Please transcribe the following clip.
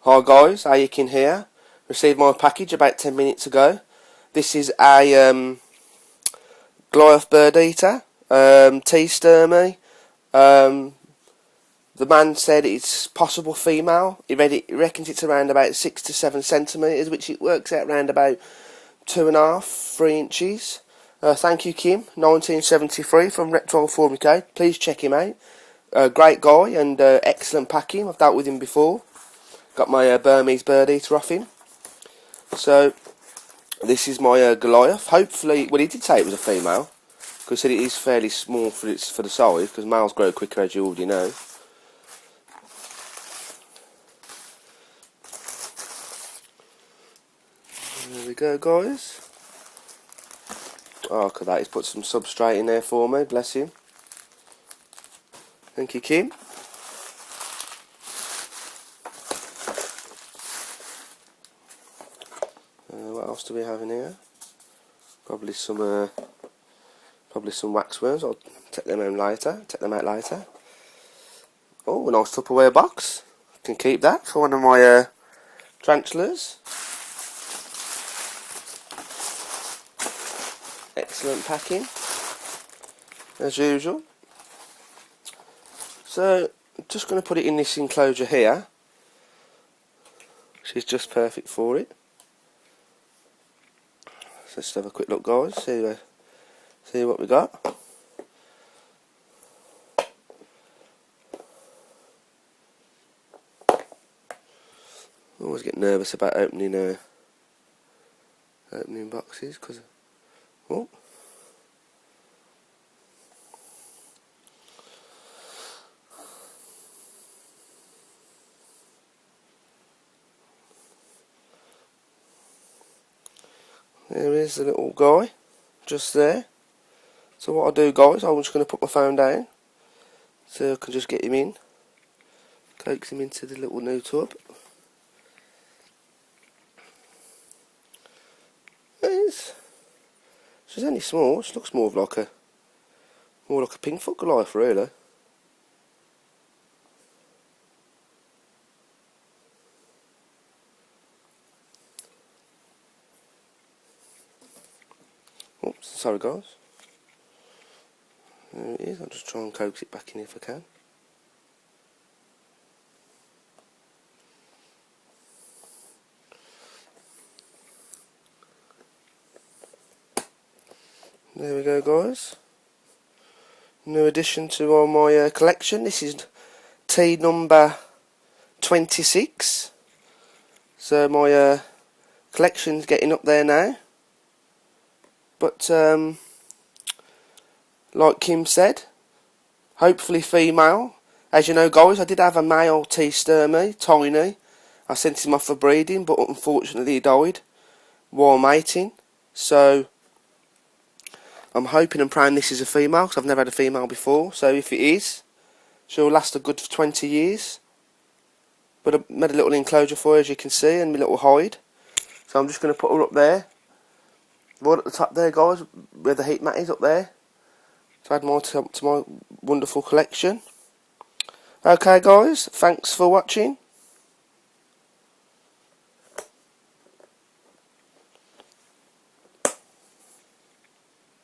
Hi guys, Ayakin here. Received my package about 10 minutes ago. This is a Goliath bird eater, tea sturmy. The man said it's possible female. He reckons it's around about 6 to 7 centimetres, which it works out around about 2.5, 3 inches. Thank you, Kim, 1973 from Reptile Forum UK. Please check him out. Great guy and excellent packing. I've dealt with him before. Got my Burmese bird eater off him. So this is my Goliath. Hopefully, well, he did say it was a female, because he said it is fairly small for the size, because males grow quicker, as you already know. There we go, guys. Oh, look at that. He's put some substrate in there for me. Bless him. Thank you, Kim. What else do we have in here? Probably some wax worms. I'll take them out later. Oh, a nice Tupperware box. Can keep that for one of my tarantulas. Excellent packing, as usual. So, I'm just going to put it in this enclosure here, which is just perfect for it. So let's have a quick look, guys. See what we got. I always get nervous about opening boxes because. Oh. There is the little guy, just there. So what I'll do, guys, I'm just going to put my phone down, so I can just get him in, coax him into the little new tub. She's only small. She looks more like a pink foot Goliath, really. Oops, sorry guys. There it is. I'll just try and coax it back in if I can. There we go, guys. New addition to my collection. This is tea number 26. So my collection's getting up there now. But like Kim said, hopefully female. As you know, guys, I did have a male tea sturmy, tiny. I sent him off for breeding, but unfortunately he died while mating. So I'm hoping and praying this is a female, because I've never had a female before. So if it is, she'll last a good 20 years. But I made a little enclosure for her, as you can see, and my little hide. So I'm just going to put her up there. Right at the top there, guys, where the heat mat is, up there. To add more to my wonderful collection. Okay, guys, thanks for watching.